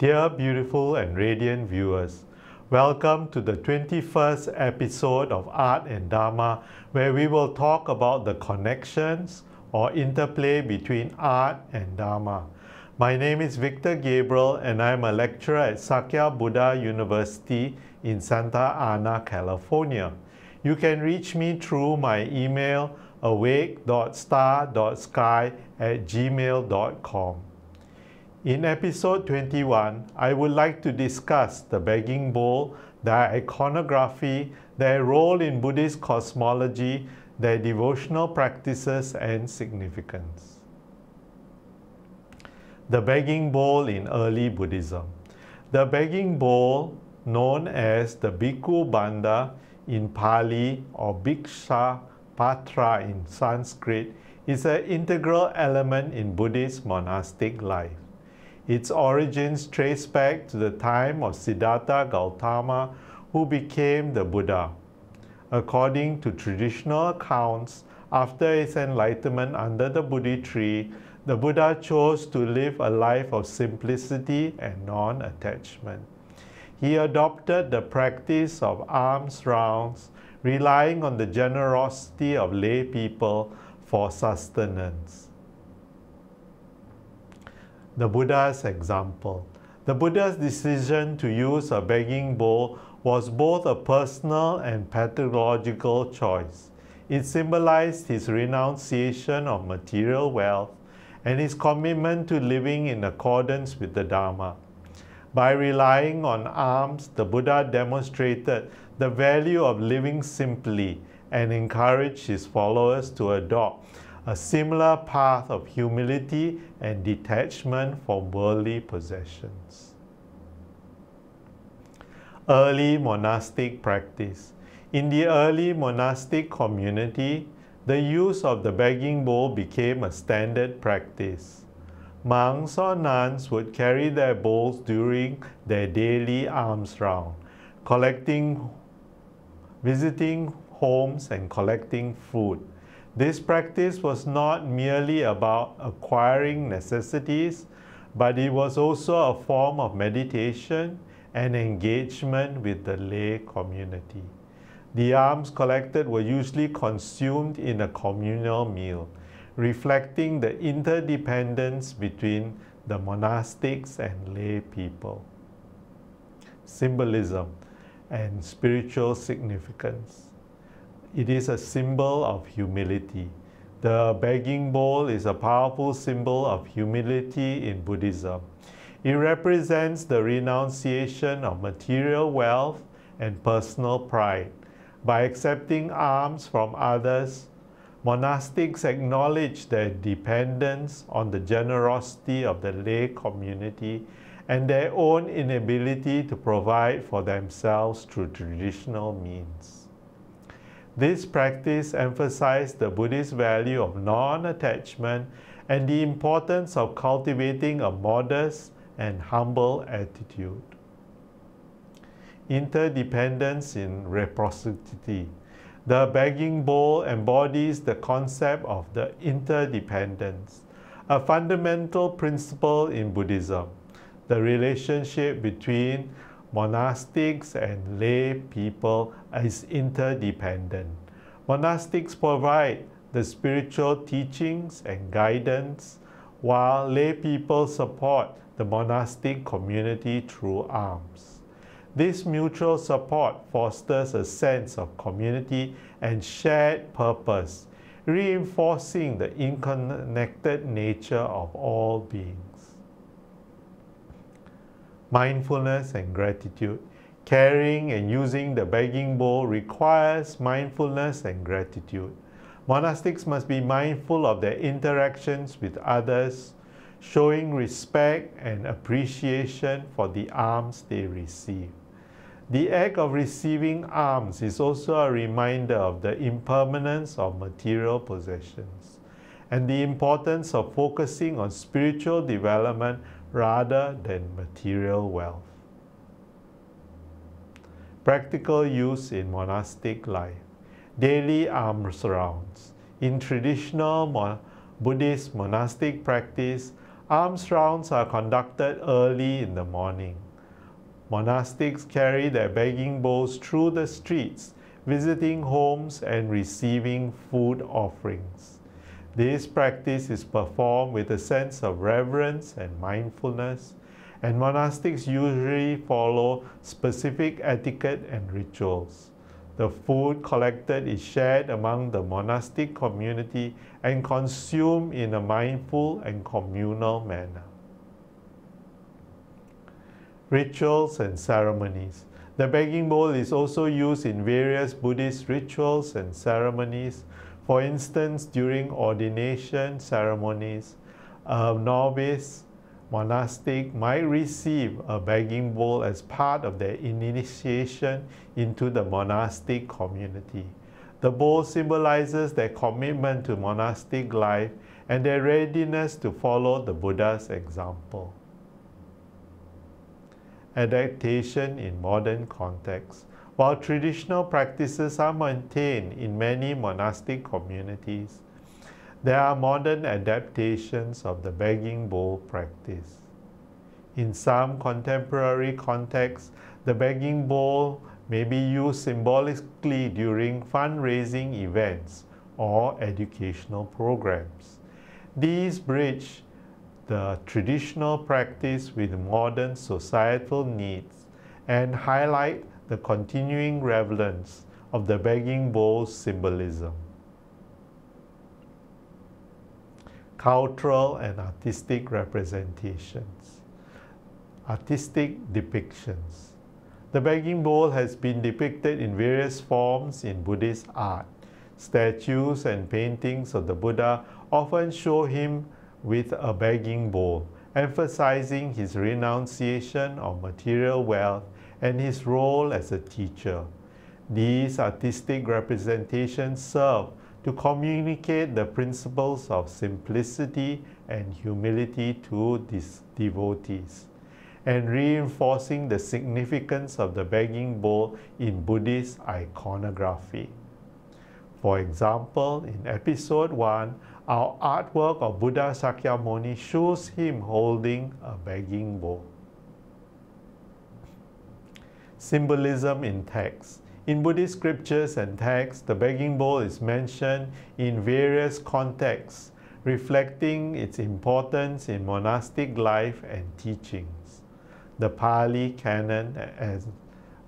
Dear beautiful and radiant viewers, welcome to the 21st episode of Art and Dharma, where we will talk about the connections or interplay between art and Dharma. My name is Victor Gabriel and I am a lecturer at Sakya Buddha University in Santa Ana, California. You can reach me through my email awake.star.sky@gmail.com. In episode 21, I would like to discuss the begging bowl, their iconography, their role in Buddhist cosmology, their devotional practices and significance. The begging bowl in early Buddhism. The begging bowl, known as the Bhikkhu Banda in Pali or Bhiksha Patra in Sanskrit, is an integral element in Buddhist monastic life. Its origins trace back to the time of Siddhartha Gautama, who became the Buddha. According to traditional accounts, after his enlightenment under the Bodhi tree, the Buddha chose to live a life of simplicity and non-attachment. He adopted the practice of alms rounds, relying on the generosity of lay people for sustenance. The Buddha's example. The Buddha's decision to use a begging bowl was both a personal and pedagogical choice. It symbolized his renunciation of material wealth and his commitment to living in accordance with the Dharma. By relying on alms, the Buddha demonstrated the value of living simply and encouraged his followers to adopt a similar path of humility and detachment from worldly possessions. Early monastic practice. In the early monastic community, the use of the begging bowl became a standard practice. Monks or nuns would carry their bowls during their daily alms round, visiting homes and collecting food. This practice was not merely about acquiring necessities, but it was also a form of meditation and engagement with the lay community. The alms collected were usually consumed in a communal meal, reflecting the interdependence between the monastics and lay people. Symbolism and spiritual significance. It is a symbol of humility. The begging bowl is a powerful symbol of humility in Buddhism. It represents the renunciation of material wealth and personal pride. By accepting alms from others, monastics acknowledge their dependence on the generosity of the lay community and their own inability to provide for themselves through traditional means. This practice emphasized the Buddhist value of non-attachment and the importance of cultivating a modest and humble attitude. Interdependence in reciprocity. The begging bowl embodies the concept of the interdependence, a fundamental principle in Buddhism. The relationship between monastics and lay people is interdependent. Monastics provide the spiritual teachings and guidance, while lay people support the monastic community through alms. This mutual support fosters a sense of community and shared purpose, reinforcing the interconnected nature of all beings. Mindfulness and gratitude. Carrying and using the begging bowl requires mindfulness and gratitude. Monastics must be mindful of their interactions with others, showing respect and appreciation for the alms they receive. The act of receiving alms is also a reminder of the impermanence of material possessions and the importance of focusing on spiritual development rather than material wealth. Practical use in monastic life. Daily alms rounds. In traditional Buddhist monastic practice, Alms rounds are conducted early in the morning. Monastics carry their begging bowls through the streets, visiting homes and receiving food offerings. This practice is performed with a sense of reverence and mindfulness, and monastics usually follow specific etiquette and rituals. The food collected is shared among the monastic community and consumed in a mindful and communal manner. Rituals and ceremonies. The begging bowl is also used in various Buddhist rituals and ceremonies. For instance, during ordination ceremonies, a novice monastic might receive a begging bowl as part of their initiation into the monastic community. The bowl symbolizes their commitment to monastic life and their readiness to follow the Buddha's example. Adaptation in modern contexts. While traditional practices are maintained in many monastic communities, there are modern adaptations of the begging bowl practice. In some contemporary contexts, the begging bowl may be used symbolically during fundraising events or educational programs. These bridge the traditional practice with modern societal needs and highlight the continuing relevance of the begging bowl symbolism. Cultural and artistic representations. Artistic depictions. The begging bowl has been depicted in various forms in Buddhist art. Statues and paintings of the Buddha often show him with a begging bowl, emphasizing his renunciation of material wealth and his role as a teacher. These artistic representations serve to communicate the principles of simplicity and humility to these devotees, and reinforcing the significance of the begging bowl in Buddhist iconography. For example, in episode 1, our artwork of Buddha Sakya shows him holding a begging bowl. Symbolism in text. In Buddhist scriptures and texts, the begging bowl is mentioned in various contexts, reflecting its importance in monastic life and teachings. The Pali Canon, as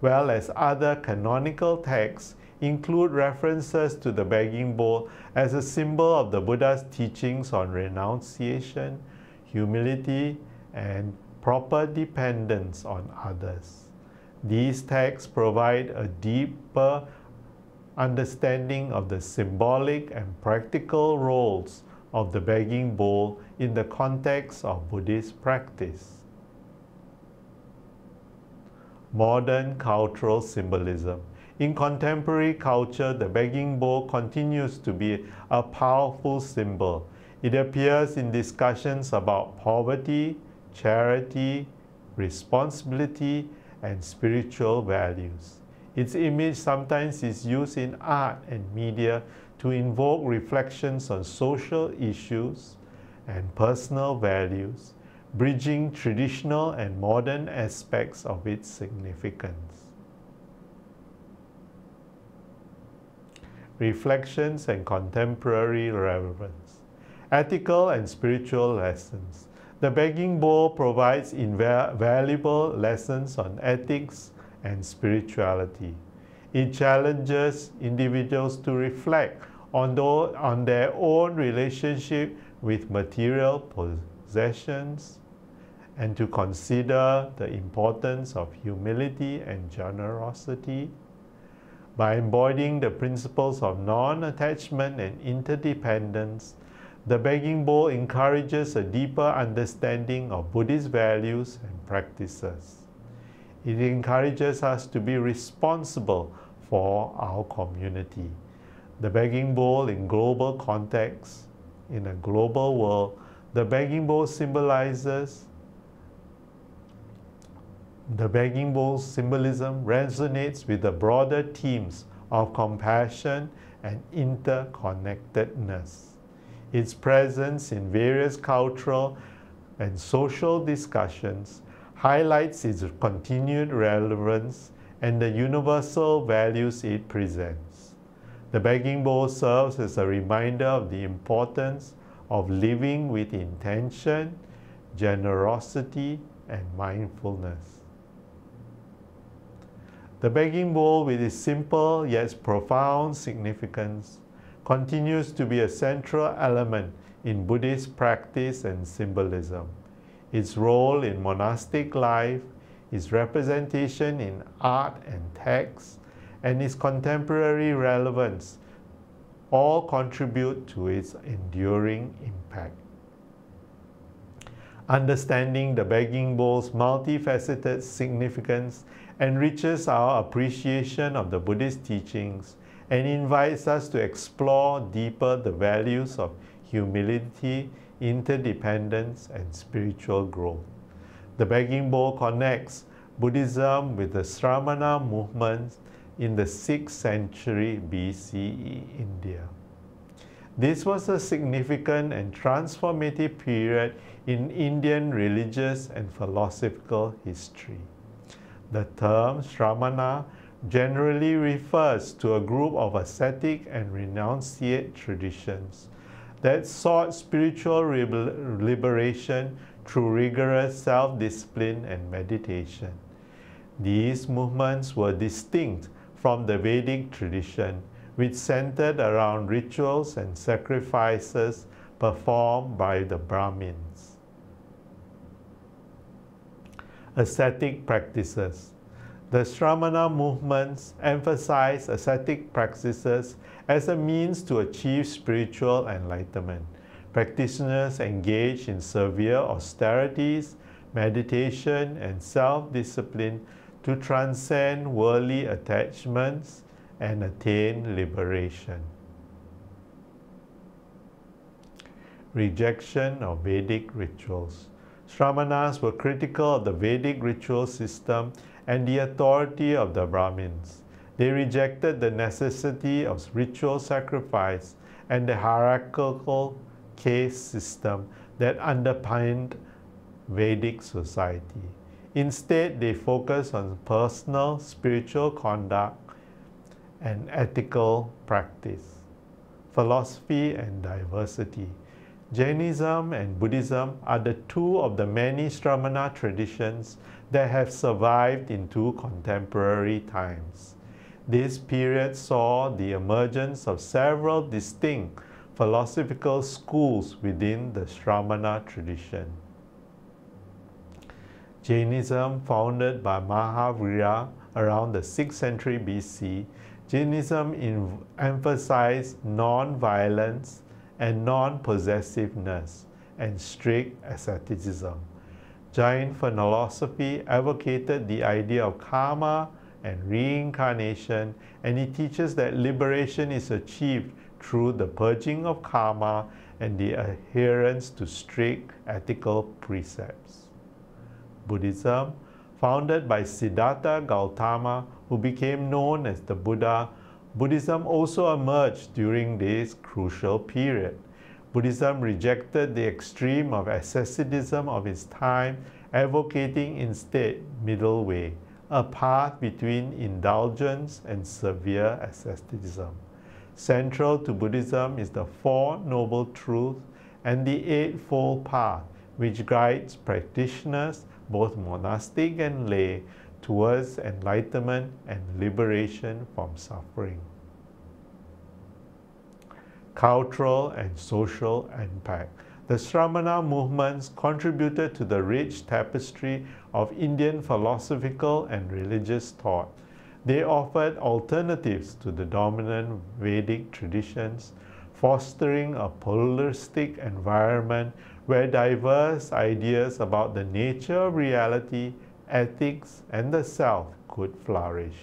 well as other canonical texts, include references to the begging bowl as a symbol of the Buddha's teachings on renunciation, humility, and proper dependence on others. These texts provide a deeper understanding of the symbolic and practical roles of the begging bowl in the context of Buddhist practice. Modern cultural symbolism. In contemporary culture, the begging bowl continues to be a powerful symbol. It appears in discussions about poverty, charity, responsibility, and spiritual values. Its image sometimes is used in art and media to invoke reflections on social issues and personal values, bridging traditional and modern aspects of its significance. Reflections and contemporary relevance. Ethical and spiritual lessons. The begging bowl provides invaluable lessons on ethics and spirituality. It challenges individuals to reflect on their own relationship with material possessions and to consider the importance of humility and generosity. By embodying the principles of non-attachment and interdependence, the begging bowl encourages a deeper understanding of Buddhist values and practices. It encourages us to be responsible for our community. The begging bowl in global context, in a global world, the begging bowl symbolizes The begging bowl symbolism resonates with the broader themes of compassion and interconnectedness. Its presence in various cultural and social discussions highlights its continued relevance and the universal values it presents. The begging bowl serves as a reminder of the importance of living with intention, generosity, and mindfulness. The begging bowl, with its simple yet profound significance, continues to be a central element in Buddhist practice and symbolism. Its role in monastic life, its representation in art and text, and its contemporary relevance all contribute to its enduring impact. Understanding the begging bowl's multifaceted significance enriches our appreciation of the Buddhist teachings and invites us to explore deeper the values of humility, interdependence, and spiritual growth. The begging bowl connects Buddhism with the Shramana movement in the 6th century BCE India. This was a significant and transformative period in Indian religious and philosophical history. The term Shramana generally refers to a group of ascetic and renunciate traditions that sought spiritual liberation through rigorous self-discipline and meditation. These movements were distinct from the Vedic tradition, which centered around rituals and sacrifices performed by the Brahmins. Ascetic practices. The Shramana movements emphasize ascetic practices as a means to achieve spiritual enlightenment. Practitioners engage in severe austerities, meditation, and self-discipline to transcend worldly attachments and attain liberation. Rejection of Vedic rituals. Shramanas were critical of the Vedic ritual system and the authority of the Brahmins. They rejected the necessity of ritual sacrifice and the hierarchical caste system that underpinned Vedic society. Instead, they focused on personal spiritual conduct and ethical practice, philosophy and diversity. Jainism and Buddhism are the two of the many Shramana traditions that have survived into contemporary times. This period saw the emergence of several distinct philosophical schools within the Shramana tradition. Jainism, founded by Mahavira around the 6th century BC, Jainism emphasized non-violence and non-possessiveness and strict asceticism. Jain philosophy advocated the idea of karma and reincarnation, and it teaches that liberation is achieved through the purging of karma and the adherence to strict ethical precepts. Buddhism, founded by Siddhartha Gautama, who became known as the Buddha, Buddhism also emerged during this crucial period. Buddhism rejected the extreme of asceticism of its time, advocating instead middle way, a path between indulgence and severe asceticism. Central to Buddhism is the Four Noble Truths and the Eightfold Path, which guides practitioners, both monastic and lay, towards enlightenment and liberation from suffering. Cultural and social impact. The Shramana movements contributed to the rich tapestry of Indian philosophical and religious thought. They offered alternatives to the dominant Vedic traditions, fostering a pluralistic environment where diverse ideas about the nature of reality, ethics, and the self could flourish.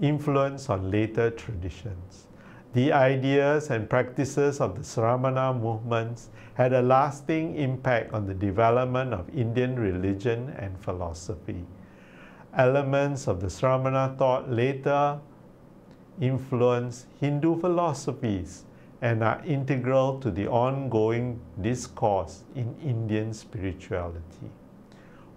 Influence on later traditions. The ideas and practices of the Shramana movements had a lasting impact on the development of Indian religion and philosophy. Elements of the Shramana thought later influenced Hindu philosophies and are integral to the ongoing discourse in Indian spirituality.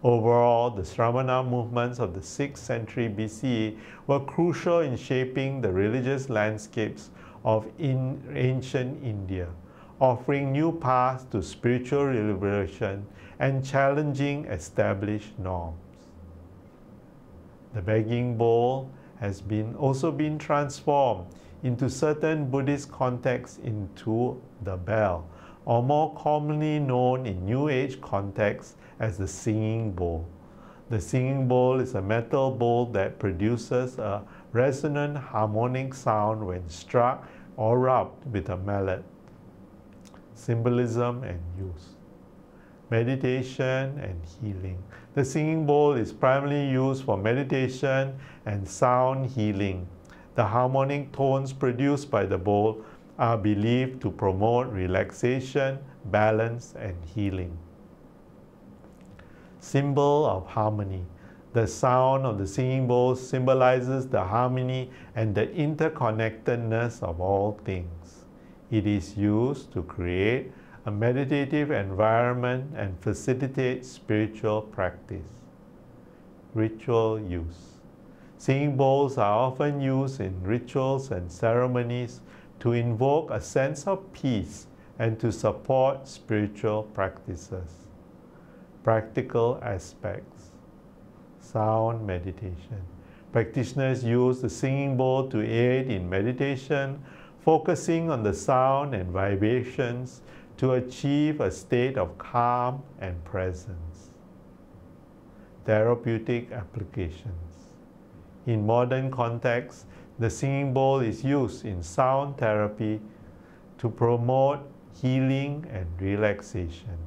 Overall, the Shravana movements of the 6th century BCE were crucial in shaping the religious landscapes of ancient India, offering new paths to spiritual liberation and challenging established norms. The begging bowl has also been transformed into certain Buddhist contexts into the bell, or more commonly known in New Age contexts as the singing bowl. The singing bowl is a metal bowl that produces a resonant harmonic sound when struck or rubbed with a mallet. Symbolism and use. Meditation and healing. The singing bowl is primarily used for meditation and sound healing. The harmonic tones produced by the bowl are believed to promote relaxation, balance, and healing. Symbol of harmony. The sound of the singing bowl symbolizes the harmony and the interconnectedness of all things. It is used to create a meditative environment and facilitate spiritual practice. Ritual use. Singing bowls are often used in rituals and ceremonies to invoke a sense of peace and to support spiritual practices. Practical aspects. Sound meditation. Practitioners use the singing bowl to aid in meditation, focusing on the sound and vibrations to achieve a state of calm and presence. Therapeutic applications. In modern contexts, the singing bowl is used in sound therapy to promote healing and relaxation.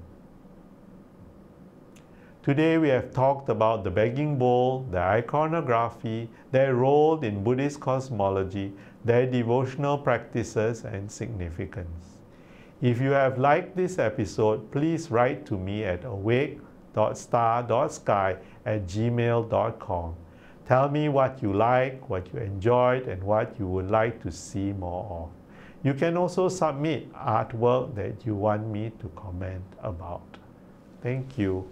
Today we have talked about the begging bowl, the iconography, their role in Buddhist cosmology, their devotional practices and significance. If you have liked this episode, please write to me at awake.star.sky@gmail.com. Tell me what you like, what you enjoyed, and what you would like to see more of. You can also submit artwork that you want me to comment about. Thank you.